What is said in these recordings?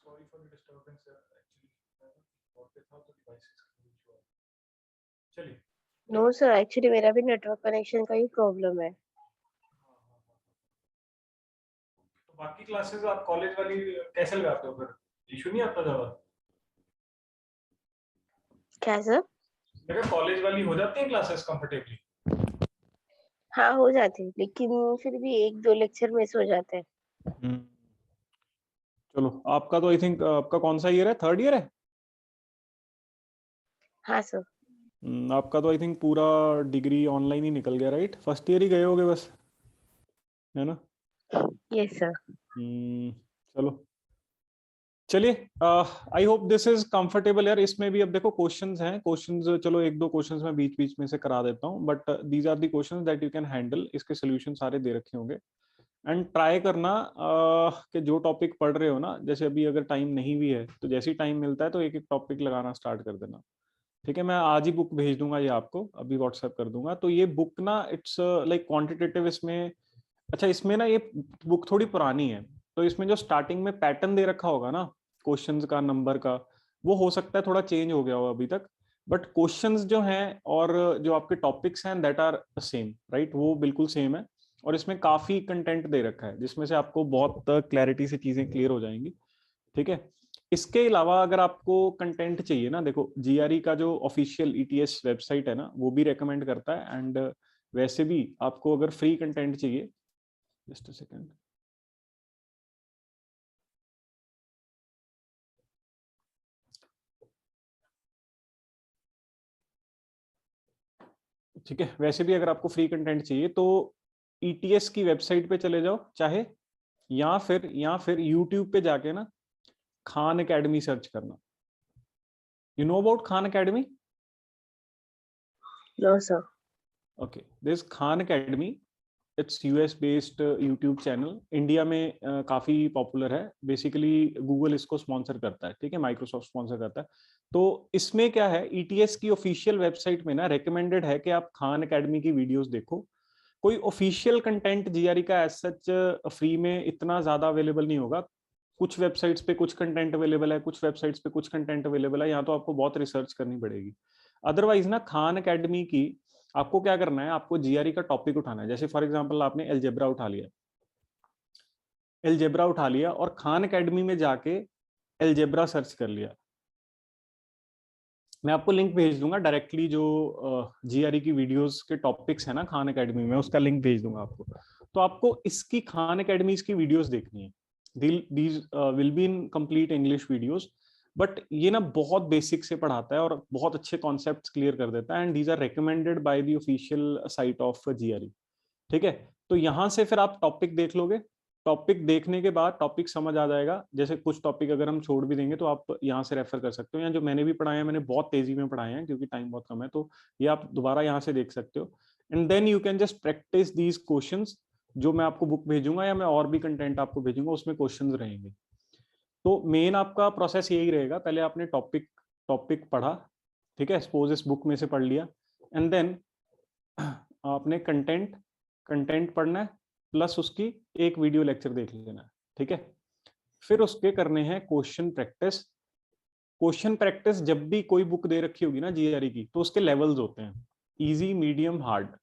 Sorry for the disturbance actually और पे था तो डिवाइसेस का इशू है। चलिए नो सर, एक्चुअली मेरा भी नेटवर्क कनेक्शन का ही प्रॉब्लम है। तो बाकी क्लासेस आप कॉलेज वाली कैसे लगाते हो फिर? इशू नहीं आता ज्यादा? क्या सर? मैं कहा कॉलेज वाली हो जाती है क्लासेस कंफर्टेबली? हाँ हो जाते हैं, लेकिन फिर भी एक दो लेक्चर मिस हो जाते हैं। चलो, आपका तो आई थिंक आपका कौन सा ईयर है? थर्ड ईयर है? हाँ सर। आपका तो आई थिंक पूरा डिग्री ऑनलाइन ही निकल गया, राइट? फर्स्ट ईयर ही गए होगे बस, है ना? Yes sir. चलो, चलिए, I hope this is comfortable यार। इसमें भी अब देखो क्वेश्चंस हैं, क्वेश्चंस चलो एक दो क्वेश्चंस मैं बीच बीच में से करा देता हूँ, but these are the questions that you can handle. इसके सोल्यूशन सारे दे रखे होंगे। एंड ट्राई करना कि जो टॉपिक पढ़ रहे हो ना, जैसे अभी अगर टाइम नहीं भी है तो जैसे ही टाइम मिलता है तो एक एक टॉपिक लगाना स्टार्ट कर देना। ठीक है, मैं आज ही बुक भेज दूंगा ये आपको, अभी व्हाट्सएप कर दूंगा। तो ये बुक ना इट्स लाइक क्वांटिटेटिव इसमें। अच्छा, इसमें ना ये बुक थोड़ी पुरानी है, तो इसमें जो स्टार्टिंग में पैटर्न दे रखा होगा ना क्वेश्चंस का, नंबर का, वो हो सकता है थोड़ा चेंज हो गया हो अभी तक। बट क्वेश्चंस जो हैं और जो आपके टॉपिक्स हैं दैट आर सेम, राइट? वो बिल्कुल सेम है। और इसमें काफी कंटेंट दे रखा है जिसमें से आपको बहुत क्लैरिटी से चीजें क्लियर हो जाएंगी। ठीक है, इसके अलावा अगर आपको कंटेंट चाहिए ना, देखो जीआरई का जो ऑफिशियल ईटीएस वेबसाइट है ना, वो भी रेकमेंड करता है। एंड वैसे भी आपको अगर फ्री कंटेंट चाहिए, जस्ट अ सेकंड, ठीक है, वैसे भी अगर आपको फ्री कंटेंट चाहिए तो ईटीएस की वेबसाइट पे चले जाओ चाहे, या फिर यूट्यूब पे जाके ना खान एकेडमी सर्च करना। You know about Khan Academy? No sir. Okay, this Khan Academy, it's US based YouTube channel. India में काफी पॉपुलर है। बेसिकली गूगल इसको स्पॉन्सर करता है, ठीक है, माइक्रोसॉफ्ट स्पॉन्सर करता है। तो इसमें क्या है, ईटीएस की ऑफिशियल वेबसाइट में ना रेकमेंडेड है कि आप खान एकेडमी की वीडियोस देखो। कोई ऑफिशियल कंटेंट जीआरई का एज सच फ्री में इतना ज्यादा अवेलेबल नहीं होगा। कुछ वेबसाइट्स पे कुछ कंटेंट अवेलेबल है, कुछ वेबसाइट्स पे कुछ कंटेंट अवेलेबल है। यहाँ तो आपको बहुत रिसर्च करनी पड़ेगी। अदरवाइज ना खान एकेडमी की आपको क्या करना है, आपको जीआरई का टॉपिक उठाना है। जैसे फॉर एग्जांपल आपने एलजेब्रा उठा लिया, एलजेब्रा उठा लिया और खान एकेडमी में जाके एलजेब्रा सर्च कर लिया। मैं आपको लिंक भेज दूंगा डायरेक्टली, जो जीआरई की वीडियोस के टॉपिक्स है ना खान एकेडमी में, उसका लिंक भेज दूंगा आपको। तो आपको इसकी खान एकेडमी की वीडियोस देखनी है। These will be in complete English videos. But ये ना बहुत बेसिक से पढ़ाता है और बहुत अच्छे कॉन्सेप्ट्स क्लियर कर देता है। And these are recommended by the official site of GRE. ठीक है, तो यहां से फिर आप टॉपिक देख लोगे। टॉपिक देखने के बाद टॉपिक समझ आ जाएगा। जैसे कुछ टॉपिक अगर हम छोड़ भी देंगे तो आप यहाँ से रेफर कर सकते हो, या जो मैंने भी पढ़ाए हैं मैंने बहुत तेजी में पढ़ाए हैं क्योंकि टाइम बहुत कम है, तो ये आप दोबारा यहाँ से देख सकते हो। And then you can just practise these questions. जो मैं आपको बुक भेजूंगा या मैं और भी कंटेंट आपको भेजूंगा उसमें क्वेश्चंस रहेंगे। तो मेन आपका प्रोसेस यही रहेगा, पहले आपने टॉपिक टॉपिक पढ़ा, ठीक है, सपोज इस बुक में से पढ़ लिया। एंड देन आपने कंटेंट कंटेंट पढ़ना है, प्लस उसकी एक वीडियो लेक्चर देख लेना है। ठीक है, फिर उसके करने हैं क्वेश्चन प्रैक्टिस। क्वेश्चन प्रैक्टिस जब भी कोई बुक दे रखी होगी ना जीआरई की, तो उसके लेवल्स होते हैं, इजी, मीडियम, हार्ड।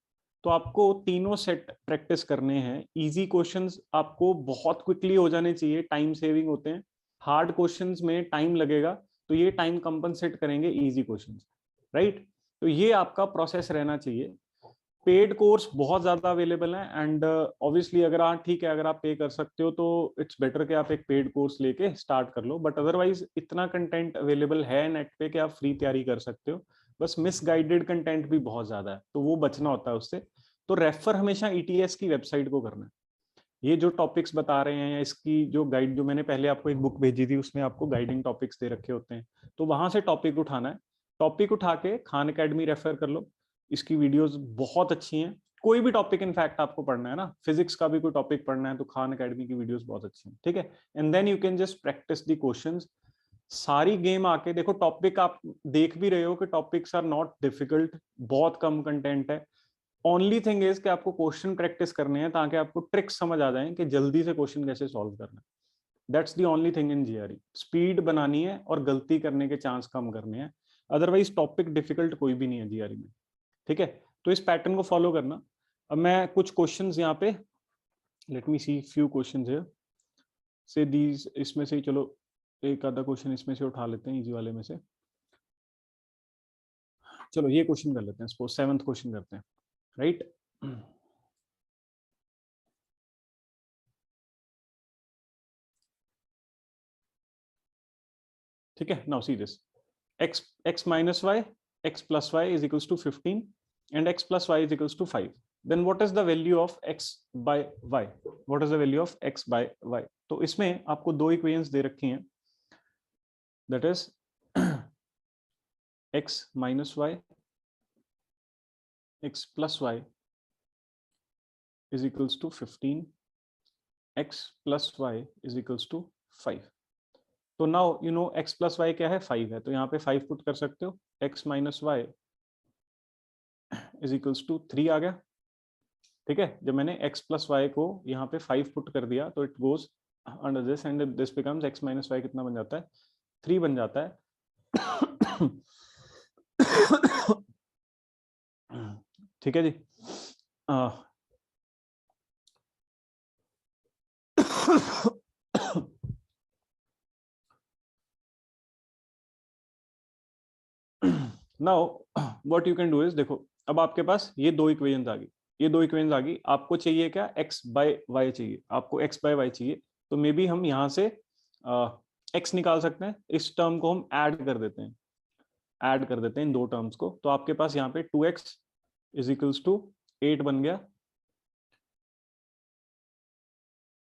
तो आपको तीनों सेट प्रैक्टिस करने हैं। इजी क्वेश्चंस आपको बहुत क्विकली हो जाने चाहिए, टाइम सेविंग होते हैं। हार्ड क्वेश्चंस में टाइम लगेगा, तो ये टाइम कंपनसेट करेंगे इजी क्वेश्चंस, राइट? तो ये आपका प्रोसेस रहना चाहिए। पेड कोर्स बहुत ज्यादा अवेलेबल है। एंड ऑब्वियसली अगर आप, ठीक है, अगर आप पे कर सकते हो तो इट्स बेटर कि आप एक पेड कोर्स लेके स्टार्ट कर लो। बट अदरवाइज इतना कंटेंट अवेलेबल है नेट पे कि आप फ्री तैयारी कर सकते हो। बस मिसगाइडेड कंटेंट भी बहुत ज्यादा है, तो वो बचना होता है उससे। तो रेफर हमेशा ईटीएस की वेबसाइट को करना है। ये जो टॉपिक्स बता रहे हैं या इसकी जो गाइड, जो मैंने पहले आपको एक बुक भेजी थी उसमें आपको गाइडिंग टॉपिक्स दे रखे होते हैं, तो वहां से टॉपिक उठाना है। टॉपिक उठा के खान एकेडमी रेफर कर लो। इसकी वीडियोस बहुत अच्छी हैं। कोई भी टॉपिक इनफैक्ट आपको पढ़ना है ना, फिजिक्स का भी कोई टॉपिक पढ़ना है तो खान एकेडमी की वीडियोस बहुत अच्छी हैं। ठीक है, and then you can just practise the questions. सारी गेम आके देखो, टॉपिक आप देख भी रहे हो कि टॉपिक्स आर नॉट डिफिकल्ट, बहुत कम कंटेंट है। ओनली थिंग इज कि आपको क्वेश्चन प्रैक्टिस करने हैं ताकि आपको ट्रिक्स समझ आ जाए कि जल्दी से क्वेश्चन कैसे सॉल्व करना है। That's the only thing in GRE. Speed बनानी है और गलती करने के चांस कम करने हैं, अदरवाइज टॉपिक डिफिकल्ट कोई भी नहीं है जीआरई में। ठीक है, तो इस पैटर्न को फॉलो करना। अब मैं कुछ क्वेश्चंस यहाँ पे, late me see few questions here से दीज, इसमें से चलो एक आधा क्वेश्चन इसमें से उठा लेते हैं इजी वाले में से। चलो ये क्वेश्चन कर लेते हैं, सपोज 7th क्वेश्चन करते हैं, राइट। ठीक है, now see this, x minus y, x plus y is equals to 15 and x plus y is equals to 5. Then what is the value of x by y? What is the value of x by y? तो इसमें आपको दो equations दे रखी हैं, that is x minus y, x plus y is equals to 15, x plus y is equals to 5. तो now you know x plus y क्या है, 5 है, तो यहाँ पे 5 पुट कर सकते हो, x minus y is equals to 3 आ गया। ठीक है, जब मैंने x plus y को यहाँ पे 5 पुट कर दिया तो it goes under this and this becomes x minus y कितना बन जाता है, 3 बन जाता है। ठीक है जी। Now what you can do is, देखो अब आपके पास ये दो इक्वेशंस आ गई, ये दो इक्वेशंस आ गई, आपको चाहिए क्या, x बाय y चाहिए, आपको x बाय y चाहिए। तो मे बी हम यहाँ से x निकाल सकते हैं, इस टर्म को हम ऐड कर देते हैं, ऐड कर देते हैं इन दो टर्म्स को, तो आपके पास यहाँ पे 2x इज इक्वल्स टू 8 बन गया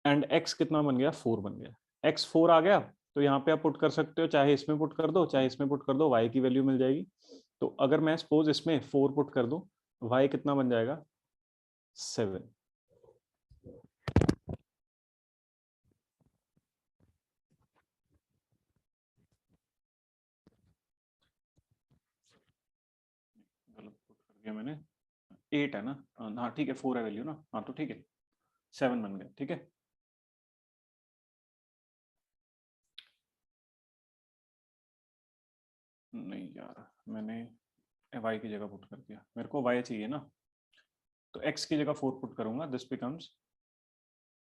एंड x कितना बन गया, 4 बन गया, x 4 आ गया। तो यहाँ पे आप पुट कर सकते हो, चाहे इसमें पुट कर दो चाहे इसमें पुट कर दो, y की वैल्यू मिल जाएगी। तो अगर मैं सपोज इसमें 4 पुट कर दूं, y कितना बन जाएगा, 7। गलत पुट कर दिया मैंने, 8 है ना, हाँ ठीक है, 4 है वैल्यू ना, हाँ तो ठीक है, 7 बन गया। ठीक है, नहीं यार मैंने y की जगह पुट कर दिया, मेरे को y चाहिए ना, तो x की जगह 4 पुट करूंगा, दिस बिकम्स,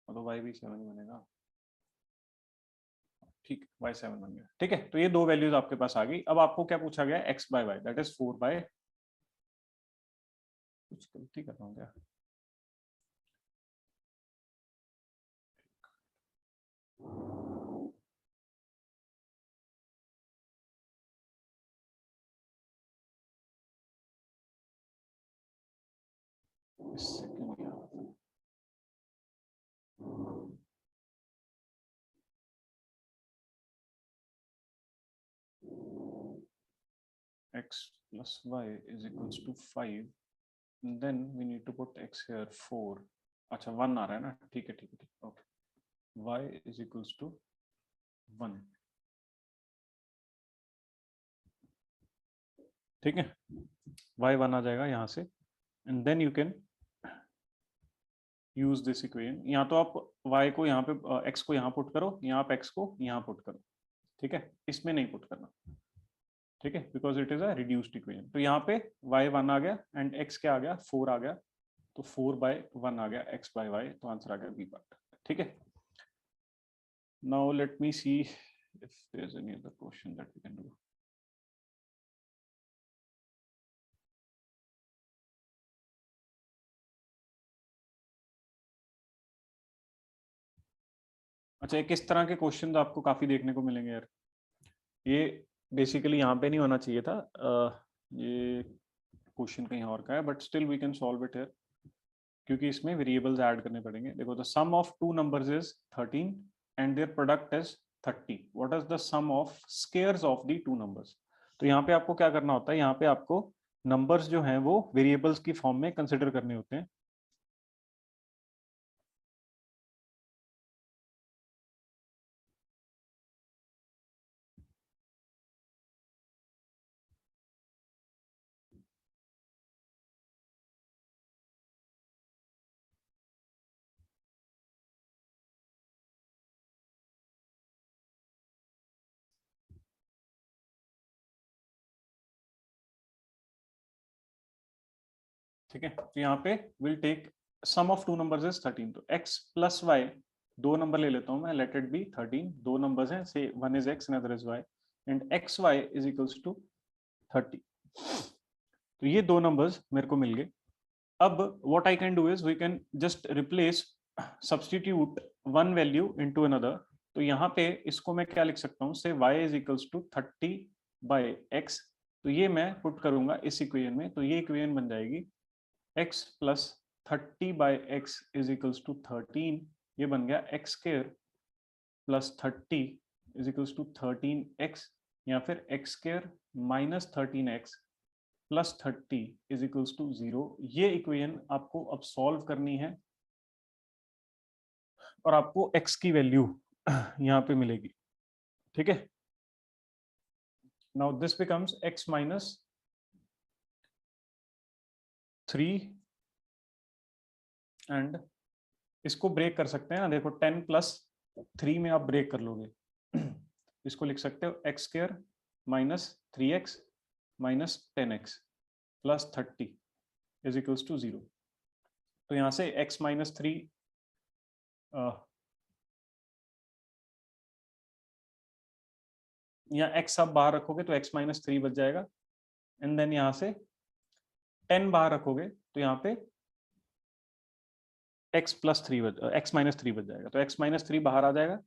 तो y भी 7 बनेगा। ठीक, y 7 बन गया। ठीक है, तो ये दो वैल्यूज आपके पास आ गई। अब आपको क्या पूछा गया, x by Y, that is 4 by, कुछ गलती कर रहा हूँ क्या, इससे क्यों नहीं आ रहा? x plus y is equals to 5, then we need to put x here 4, अच्छा 1 आ रहा है ना, ठीक है ठीक है ठीक, okay, y is equals to 1। ठीक है, y 1 आ जाएगा यहाँ से, and then you can use this equation. यहाँ तो आप y को यहाँ पे, x को यहाँ पुट करो, यहाँ आप x को यहाँ पुट करो। ठीक है, इसमें नहीं पुट करना, ठीक है, because it is a reduced equation. तो यहाँ पे y 1 आ गया एंड x क्या आ गया, 4 आ गया, तो 4 बाय 1 आ गया x बाय y, तो आंसर आ गया बी पार्ट। ठीक है, now let me see if there is any other question that we can do. अच्छा, ये किस तरह के क्वेश्चन आपको काफी देखने को मिलेंगे यार, ये बेसिकली यहाँ पे नहीं होना चाहिए था, ये क्वेश्चन कहीं और का है, but still we can solve it here, क्योंकि इसमें वेरिएबल्स ऐड करने पड़ेंगे। देखो, the sum of two numbers is 13 and their product is 30, what is the sum of squares of the two numbers. तो यहाँ पे आपको क्या करना होता है, यहाँ पे आपको नंबर्स जो हैं वो वेरिएबल्स की फॉर्म में कंसिडर करने होते हैं। ठीक है, तो यहाँ पे will take sum of two numbers is 13, तो x प्लस y, दो नंबर ले लेता हूँ मैं, लेट इट बी 13, दो नंबर्स हैं, say one is x another is y, and X Y is equals to 30। तो ये दो नंबर्स मेरे को मिल गए। अब what I can do is we can just replace, substitute one value into another. तो यहाँ पे इसको मैं क्या लिख सकता हूँ, say y is equals to 30 by x, तो ये मैं पुट करूंगा इस इक्वेशन में, तो ये इक्वेशन बन जाएगी x plus 30 by x is equals to 13, ये बन गया x square plus 30 is equals to 13x, या फिर x square minus 13x plus 30 is equals to 0। ये इक्वेशन आपको अब सॉल्व करनी है और आपको x की वैल्यू यहाँ पे मिलेगी। ठीक है, now this becomes x minus 3, and इसको ब्रेक कर सकते हैं ना, देखो 10 प्लस 3 में आप ब्रेक कर लोगे इसको लिख सकते हो x square minus 3x minus 10x plus 30 is equals to 0। तो यहाँ से x माइनस 3 या x आप बाहर रखोगे तो x माइनस 3 बच जाएगा, एंड देन यहाँ से 10 बाहर रखोगे तो यहाँ पे x प्लस 3 x माइनस 3 बच जाएगा, तो x माइनस 3 बाहर आ जाएगा,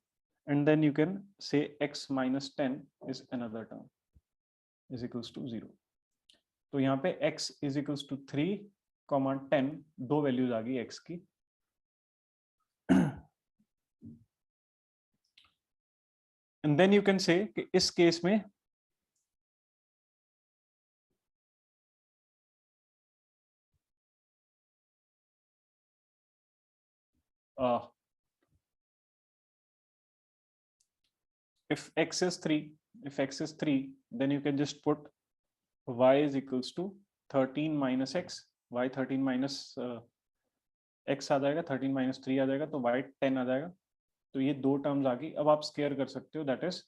and then you can say x minus 10 is another term is equals to 0। तो यहाँ पे x is equals to 3, 10, दो वैल्यूज आ गई x की। and then you can say कि इस केस में if x is 3, then you can just put y is equals to 13 minus x, y 13 minus x आ जाएगा, 13 minus 3 आ जाएगा, तो y 10 आ जाएगा। तो ये दो टर्म्स आ गई। अब आप स्क्वायर कर सकते हो, that is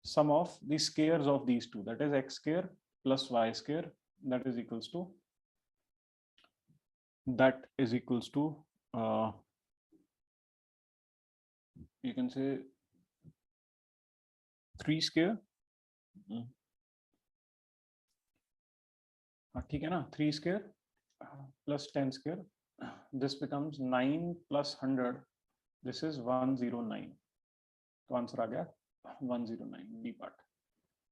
sum of the squares of these two, that is x square plus y square, that is equals to you can say 3 square, ठीक है ना, 3 square plus 10 square, this becomes 9 plus 100, this is 109। तो answer आ गया 109 D part.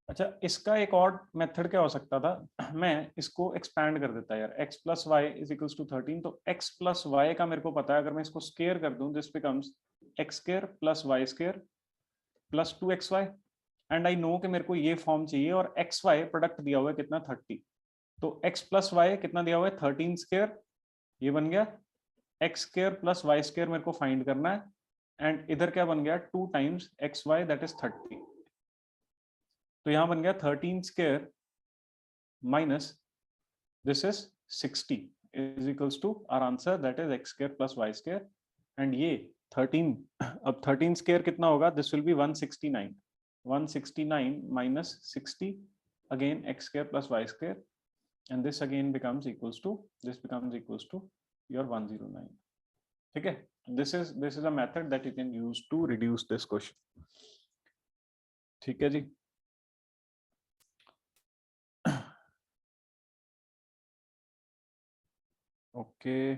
अच्छा, इसका एक और मेथड क्या हो सकता था, मैं इसको एक्सपैंड कर देता यार, x plus Y is equals to 13, तो x प्लस वाई का मेरे को पता है, अगर मैं इसको स्केयर कर दूं, this becomes x square plus Y square plus 2xy, and I know कि मेरे को ये फॉर्म चाहिए, और xy प्रोडक्ट दिया हुआ है कितना 30, तो x प्लस वाई कितना दिया हुआ है 13 स्केयर, ये बन गया x square plus Y square मेरे को फाइंड करना है, एंड इधर क्या बन गया 2 टाइम्स xy दैट इज 30। तो यहां बन गया 13 square minus this is 60 is equals to our answer, that is x square plus y square, and ये 13, अब 13 स्क्वायर कितना होगा, this will be 169, 169 minus 60 again x square plus y square, and this again becomes equals to, this becomes equals to your 109। ठीक है, this is a method that you can use to reduce this question. ठीक है जी। Okay,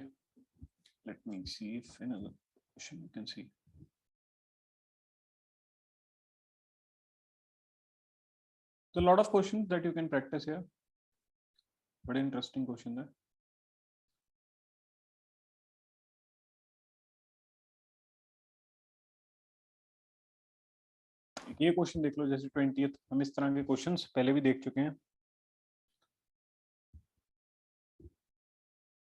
let me see if another question you can see. So a lot of questions that you can practice here. Very interesting question there. ये question देख लो, जैसे 20th, हम इस तरह के questions पहले भी देख चुके हैं।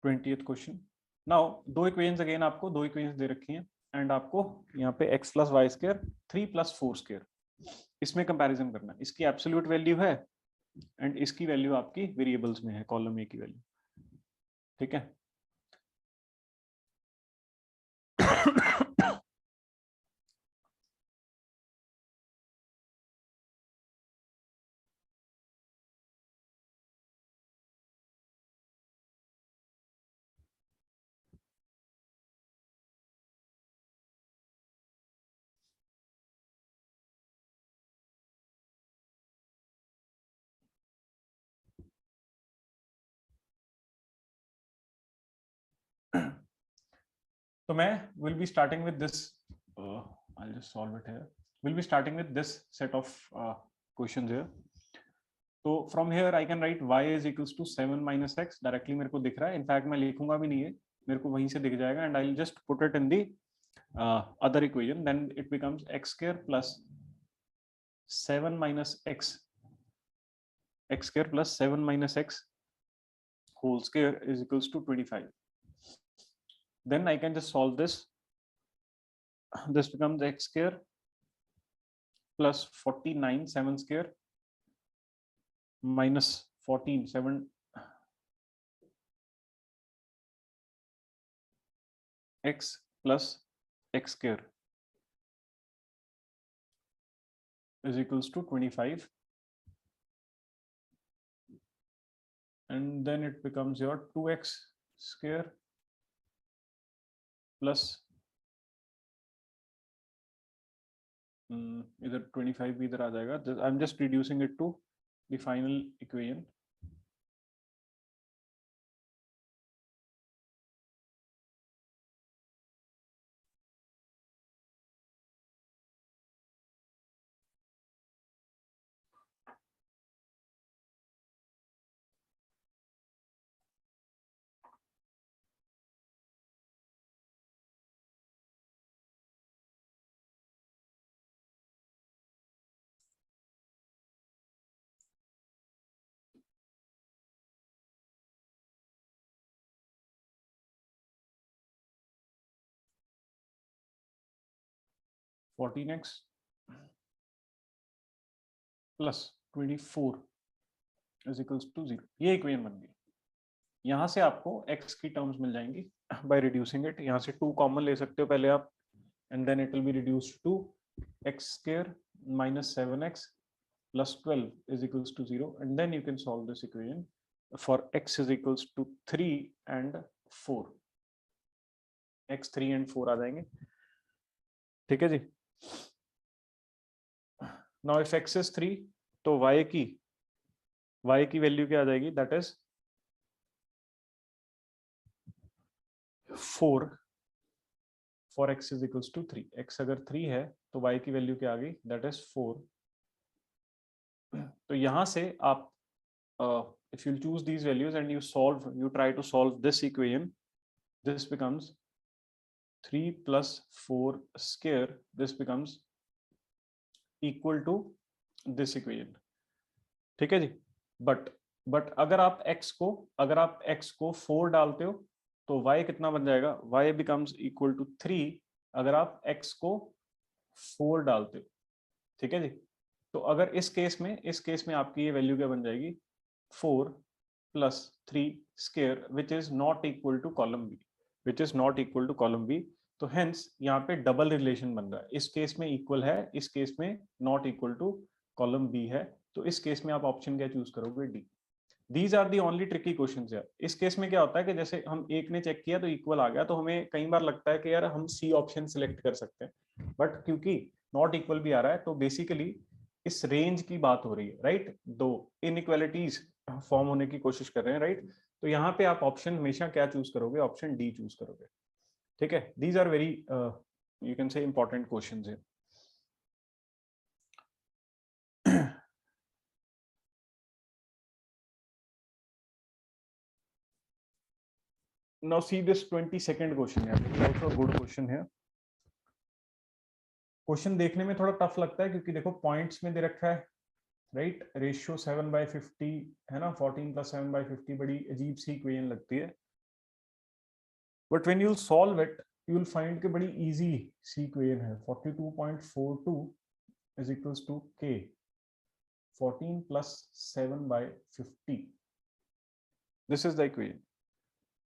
20th क्वेश्चन, नाउ दो इक्वेशंस अगेन, आपको दो इक्वेशंस दे रखी हैं, एंड आपको यहाँ पे x plus y square 3 plus 4 square, इसमें कंपैरिजन करना है। इसकी एब्सोल्यूट वैल्यू है एंड इसकी वैल्यू आपकी वेरिएबल्स में है, कॉलम ए की वैल्यू। ठीक है तो मैं will be starting with this, I'll just solve it here. We'll be starting with this set of questions here. तो from here I can write y is equals to 7 minus x. Directly मेरे को दिख रहा है, in fact मैं लिखूंगा भी नहीं है, मेरे को वहीं से दिख जाएगा, and I'll just put it in the other equation. Then it becomes x square plus 7 minus x, x square plus 7 minus x whole square is equals to 25. Then I can just solve this. This becomes x square plus 49 7 square minus 14 7 x plus x square is equals to 25, and then it becomes your 2x square plus इधर 25 भी इधर आ जाएगा. I'm just reducing it to the final equation. Fourteen x plus 24 is equals to 0. ये equation बन गई. यहाँ से आपको x की टर्म्स मिल जाएंगी by reducing it. यहाँ से 2 कॉमन ले सकते हो पहले आप, and then it will be reduced to x square minus 7x plus 12 is equals to 0, and then you can solve this equation for x is equals to 3 and 4. x 3 and 4 आ जाएंगे. ठीक है जी. Now if x is 3, तो y की value क्या आ जाएगी? That is 4 for x is equals to 3. x अगर 3 है तो y की वैल्यू क्या आ गई? That is 4. तो यहाँ से आप if you choose these values and you try to solve this equation, this becomes 3 plus 4 square. This becomes equal to this equation. ठीक है जी. बट अगर आप x को 4 डालते हो तो y कितना बन जाएगा? y becomes equal to 3 अगर आप x को 4 डालते हो. ठीक है जी. तो अगर इस केस में आपकी ये वैल्यू क्या बन जाएगी? 4 plus 3 square which is not equal to column B. तो हेंस यहाँ पे डबल रिलेशन बन रहा है. इस केस में इक्वल है, इस केस में not equal to column B है. तो इस केस में आप ऑप्शन क्या चूज करोगे? D. These are the only tricky questions यार. इस केस में क्या होता है कि जैसे हम एक ने चेक किया तो इक्वल आ गया, तो हमें कई बार लगता है कि यार हम सी ऑप्शन सिलेक्ट कर सकते हैं, बट क्योंकि नॉट इक्वल भी आ रहा है तो बेसिकली इस रेंज की बात हो रही है, राइट. दो इनइक्वालिटीज फॉर्म होने की कोशिश कर रहे हैं, राइट. तो यहाँ पे आप ऑप्शन हमेशा क्या चूज करोगे? ऑप्शन डी चूज करोगे. ठीक है. These are very you can say important questions है. Now see this 22nd question here. This is also a good question here. Question देखने में थोड़ा टफ लगता है क्योंकि देखो पॉइंट्स में दे रखा है, राइट. रेशियो 7/50 है ना. 14 + 7/50 बड़ी अजीब सी इक्वेशन लगती है, but when you will solve it you will find कि बड़ी इजी सी इक्वेशन है. 42.42 is equals to k 14 + 7/50. This is the equation.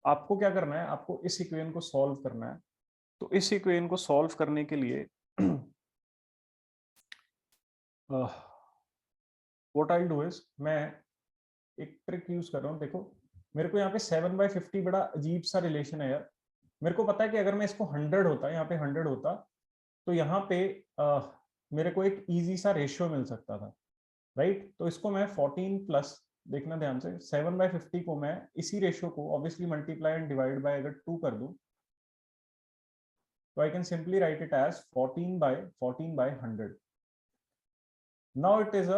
आपको क्या करना है? आपको इस इक्वेशन को सॉल्व करना है. तो इस इक्वेशन को सॉल्व करने के लिए what I'll do is मैं एक ट्रिक यूज कर रहा हूँ. देखो मेरे को यहाँ पे 7/50 बड़ा अजीब सा रिलेशन है यार. मेरे को पता है कि अगर मैं इसको 100 होता, यहाँ पे 100 होता तो यहाँ पे मेरे को एक इजी सा रेशियो मिल सकता था, राइट. तो इसको मैं 14 + देखना ध्यान से, 7/50 को मैं इसी रेशियो को obviously multiply and divide by अगर 2 कर दूं तो I can simply write it as 14/100. Now it is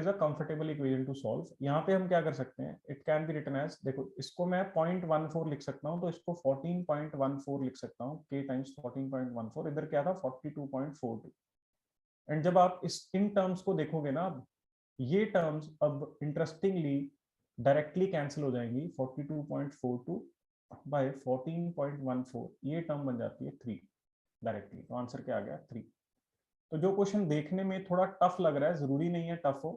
a comfortable equation to solve. यहाँ पे हम क्या कर सकते हैं, it can be written as, देखो इसको मैं 0.14 लिख सकता हूँ, तो इसको 14.14 लिख सकता हूँ, k टाइम्स 14.14. इधर क्या था 42.42. एंड जब आप इन टर्म्स को देखोगे ना, ये टर्म्स अब इंटरेस्टिंगली डायरेक्टली कैंसिल हो जाएंगी. 42.42 बाय 14.14, ये टर्म बन जाती है 3 डायरेक्टली. तो आंसर क्या आ गया 3. तो जो क्वेश्चन देखने में थोड़ा टफ लग रहा है, जरूरी नहीं है टफ हो.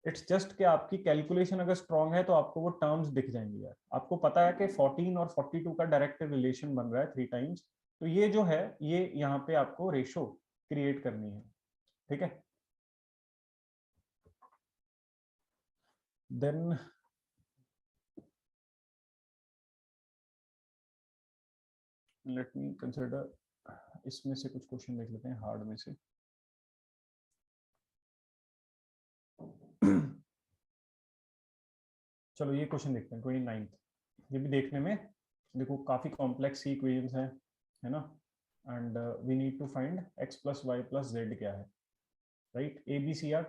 इट्स जस्ट कि आपकी कैलकुलेशन अगर स्ट्रांग है तो आपको वो टर्म्स दिख जाएंगी यार. आपको पता है कि 14 और 42 का डायरेक्ट रिलेशन बन रहा है 3 टाइम्स. तो ये जो है ये यहाँ पे आपको रेशो क्रिएट करनी है. ठीक है. देन लेट मी कंसिडर, इसमें से कुछ क्वेश्चन देख लेते हैं हार्ड में से. चलो ये क्वेश्चन देखते हैं 29th. ये भी देखने में देखो काफी कॉम्प्लेक्स सी इक्वेशंस है ना. And we need to find x plus y plus z क्या है. Right, a b c are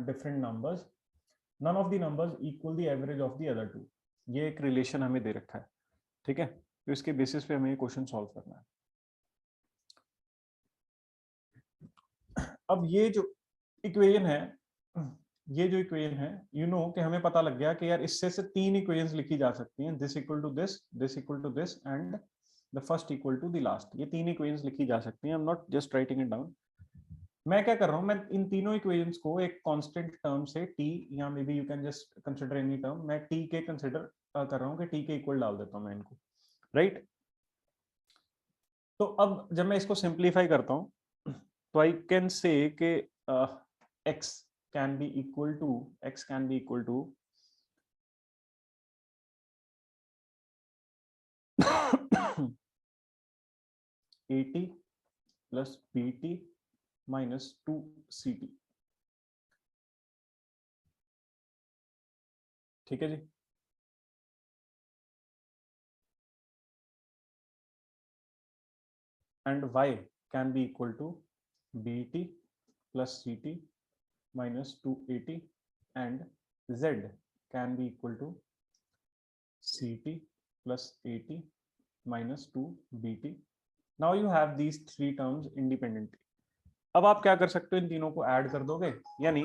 different numbers, none of the numbers equal the average of the other two. ये एक रिलेशन हमें दे रखा है. ठीक है, तो इसके बेसिस पे हमें ये क्वेश्चन सॉल्व करना है. अब ये जो इक्वेशन है, यू नो कि हमें पता लग गया कि यार इससे से 3 इक्वेशंस लिखी जा सकती हैं. This equal to this equal to this and the first equal to the last. ये 3 इक्वेशंस लिखी जा सकती हैं. I am not just writing it down. मैं क्या कर रहा हूं, मैं इन तीनों इक्वेशंस को एक कांस्टेंट टर्म से t, या may be you can just consider any term, मैं t के कंसीडर कर रहा हूं कि t के इक्वल डाल देता हूं मैं इनको. राइट, तो अब जब मैं इसको सिंप्लीफाई करता हूं तो आई कैन से कि x can be equal to 80 plus bt minus 2ct. ठीक है जी. and y can be equal to bt plus ct minus 280 and z can be equal to ct plus 80 minus 2bt. now you have these 3 terms independently. अब आप क्या कर सकते हो, इन तीनों को ऐड कर दोगे, यानी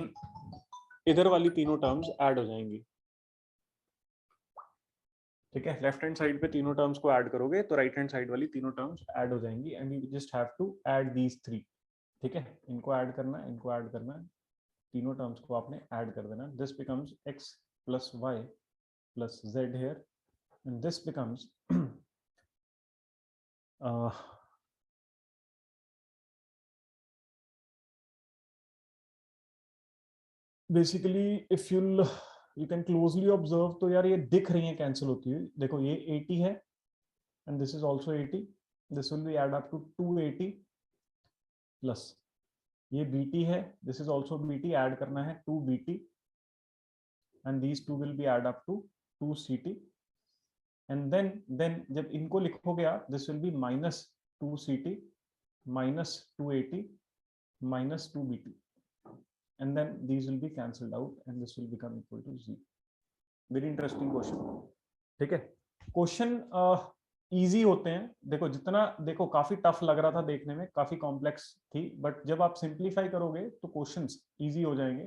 इधर वाली तीनों टर्म्स ऐड हो जाएंगी. ठीक है, लेफ्ट हैंड साइड पे तीनों टर्म्स को ऐड करोगे तो राइट हैंड साइड वाली तीनों टर्म्स ऐड हो जाएंगी. And you just have to add these 3. ठीक है, इनको ऐड करना है, इनको ऐड करना है, तीनों टर्म्स को आपने ऐड कर देना. This becomes x plus y plus z here and this becomes basically if you can closely observe तो यार ये दिख रही है कैंसिल होती हुई. देखो ये 80 है and this is also 80. This will be add up to 280 plus ये bt है, this is also bt, add करना है 2bt and these 2 will be add up to 2ct. And then जब इनको लिखोगे आप, this will be minus 2ct minus 280 minus 2bt and then these will be cancelled out and this will become equal to 0. very interesting question. ठीक है, question easy होते हैं. देखो जितना, देखो काफी टफ लग रहा था देखने में, काफी कॉम्प्लेक्स थी, बट जब आप सिंप्लीफाई करोगे तो क्वेश्चंस इजी हो जाएंगे.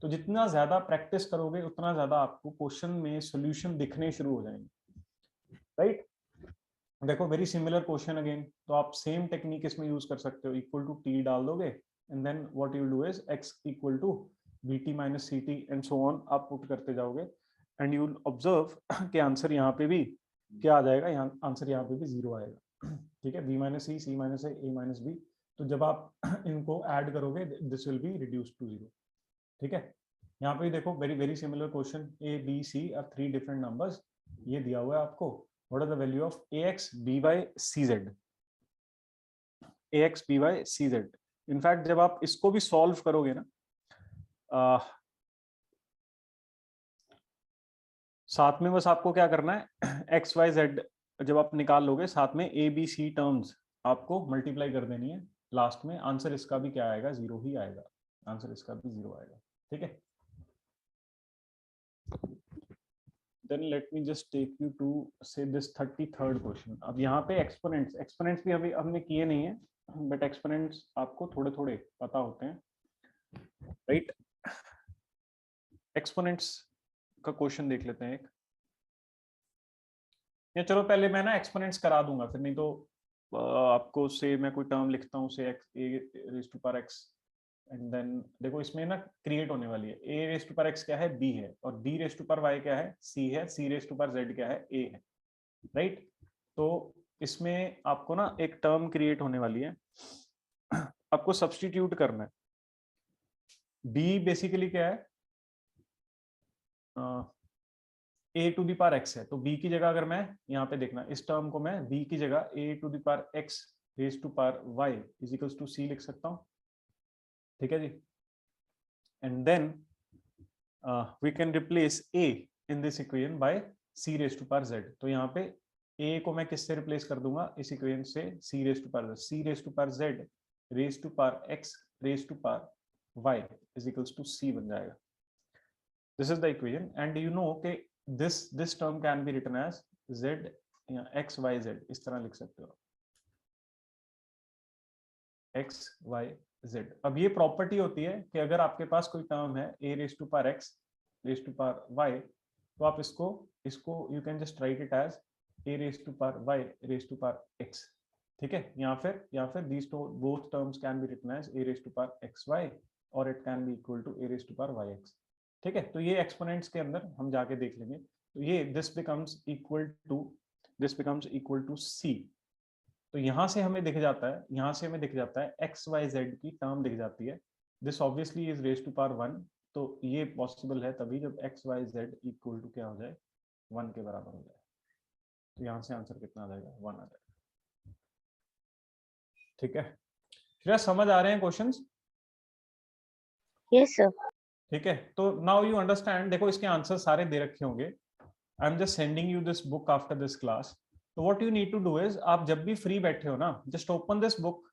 तो जितना ज्यादा प्रैक्टिस करोगे उतना ज्यादा आपको क्वेश्चन में सॉल्यूशन दिखने शुरू हो जाएंगे. राइट, देखो वेरी सिमिलर क्वेश्चन अगेन, तो आप सेम टेक्निक इसमें यूज कर सकते हो. इक्वल टू टी डाल दोगे and then what you do is x equal to bt minus ct and so on, आप पुट करते जाओगे एंड यू विल ऑब्जर्व कि आंसर यहाँ पे भी क्या आ जाएगा, यहाँ आंसर यहाँ पे भी 0 आएगा. ठीक है, b minus c minus a minus b. तो जब आप इनको ऐड करोगे this will be reduce to 0. ठीक है, यहाँ पे देखो very very similar question, a b c are 3 different numbers. ये दिया हुआ है आपको, what is the value of ax by cz. ax by cz. in fact जब आप इसको भी सॉल्व करोगे ना, साथ में बस आपको क्या करना है, एक्स वाई जेड जब आप निकाल लोगे साथ में ए बी सी टर्म्स आपको मल्टीप्लाई कर देनी है, लास्ट में आंसर इसका भी क्या आएगा, 0 ही आएगा, आंसर इसका भी 0 आएगा। ठीक है, then let me just take you to see this 33rd question. अब यहाँ पे एक्सपोनेंट्स भी अभी हमने किए नहीं है, बट एक्सपोनेंट्स आपको थोड़े थोड़े पता होते हैं, राइट। एक्सपोनेंट्स का क्वेश्चन देख लेते हैं एक, या चलो पहले मैं ना एक्सपोनेंट्स करा दूंगा, फिर नहीं तो आपको से मैं कोई टर्म लिखता हूँ say x a raise to power x, and then देखो इसमें ना क्रिएट होने वाली है, a raise to power x क्या है, बी है, और b raise to power y क्या है, सी है, c raise to power z क्या है, ए है, राइट। तो इसमें आपको ना एक टर्म क्रिएट होने वाली है, आपको सब्स्टिट्यूट करना है। बी बेसिकली क्या है, ए टू दी पावर एक्स है, तो बी की जगह अगर मैं यहाँ पे देखना इस टर्म को मैं बी की जगह A to the power X raise to power Y is equals to C लिख सकता हूँ, ठीक है जी। And then we can replace A in this equation by C raise to power Z, तो यहाँ पे ए को मैं किससे रिप्लेस कर दूंगा, इस इक्वेशन से C raise to power C raise to power Z raise to power X raise to power Y is equals to C बन जाएगा। This is the equation, and you know कि this term can be written as z या x y z, इस तरह लिख सकते हो x y z। अब ये प्रॉपर्टी होती है कि अगर आपके पास कोई टर्म है a raise to power x raise to power y, तो आप इसको you can just write it as a raise to power y raise to power x, ठीक है। या फिर these both terms can be written as a raised to power xy और it can be equal to a raised to power yx, ठीक है। तो ये exponents के अंदर हम जाके देख लेंगे, तो ये this becomes equal to c, तो यहाँ से हमें दिख जाता है एक्स वाई जेड की टर्म दिख जाती है, this obviously is raise to power 1, तो ये पॉसिबल है तभी जब x y z equal to क्या हो जाए, 1 के बराबर हो जाए, तो यहाँ से आंसर कितना आ जाएगा, 1 आ जाएगा, ठीक है। क्या समझ आ रहे हैं क्वेश्चंस? Yes sir. ठीक है, तो नाउ यू अंडरस्टैंड, देखो इसके आंसर सारे दे रखे होंगे, I am just sending you this book after this class, तो what you need to do is, आप जब भी फ्री बैठे हो ना, just open this book,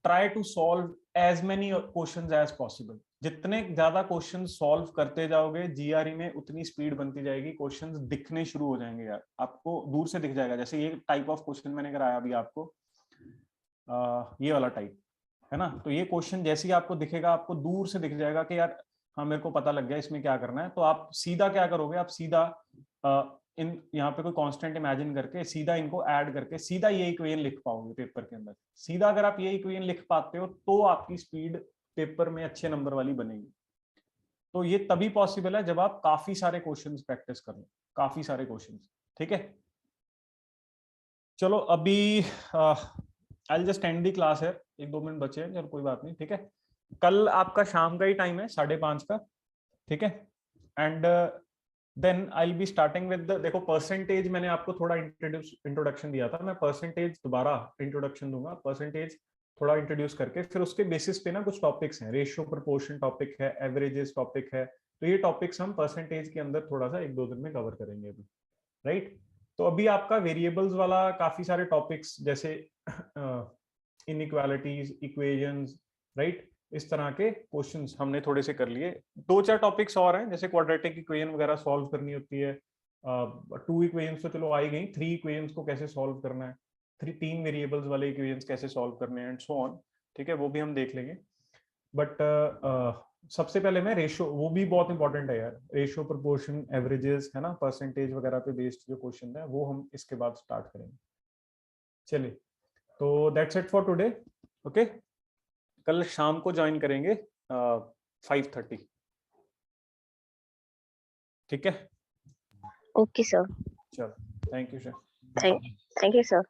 try to solve as many questions as possible, जितने ज्यादा क्वेश्चन सॉल्व करते जाओगे जीआरई में उतनी स्पीड बनती जाएगी, क्वेश्चंस दिखने शुरू हो जाएंगे यार, आपको दूर से दिख जाएगा, जैसे ये टाइप ऑफ क्वेश्चन मैंने कराया अभी आपको, ये वाला टाइप है ना, तो ये क्वेश्चन जैसे ही आपको दिखेगा आपको दूर से दिख जाएगा कि यार हाँ मेरे को पता लग गया इसमें क्या करना है, तो आप सीधा क्या करोगे, आप सीधा इन यहाँ पे कोई कांस्टेंट इमेजिन करके सीधा इनको ऐड करके सीधा ये इक्वेशन लिख पाओगे पेपर के अंदर, सीधा अगर आप ये इक्वेशन लिख पाते हो तो आपकी स्पीड पेपर में अच्छे नंबर वाली बनेगी, तो ये तभी पॉसिबल है जब आप काफी सारे क्वेश्चंस प्रैक्टिस कर लो, काफी सारे क्वेश्चंस, ठीक है। चलो अभी I just and the class है, 1-2 मिनट बचे हैं, चलो कोई बात नहीं, ठीक है। कल आपका शाम का ही टाइम है 5:30 का, ठीक है। And then I will be starting with देखो परसेंटेज, मैंने आपको थोड़ा इंट्रोडक्शन दिया था, मैं परसेंटेज दोबारा इंट्रोडक्शन दूंगा, परसेंटेज थोड़ा इंट्रोड्यूस करके फिर उसके बेसिस पे ना कुछ टॉपिक्स हैं, रेशियो प्रोपोर्शन टॉपिक है, एवरेजेस टॉपिक है, तो ये टॉपिक्स हम परसेंटेज के अंदर थोड़ा सा 1-2 दिन में कवर करेंगे अभी, राइट। तो अभी आपका वेरिएबल्स वाला काफी सारे टॉपिक्स जैसे इनइक्वालिटीज, इक्वेशंस, राइट, इस तरह के क्वेश्चंस हमने थोड़े से कर लिए, 2-4 टॉपिक्स और हैं जैसे क्वाड्रेटिक इक्वेशन वगैरह सॉल्व करनी होती है, 2 इक्वेशंस तो चलो आ ही गई, 3 इक्वेशंस को कैसे सॉल्व करना है, 3 वेरिएबल्स वाले इक्वेशंस कैसे सॉल्व करने हैं एंड सो ऑन, ठीक है, वो भी हम देख लेंगे। बट सबसे पहले मैं रेशियो, वो भी बहुत इंपॉर्टेंट है यार, रेशियो प्रोपोर्शन एवरेजेस है ना, परसेंटेज वगैरह पे बेस्ड जो क्वेश्चन है वो हम इसके बाद स्टार्ट करेंगे। चलिए, तो that's it for today, okay. कल शाम को ज्वाइन करेंगे 5:30, ठीक है। Okay sir. चलो, thank you sir. Thank you sir.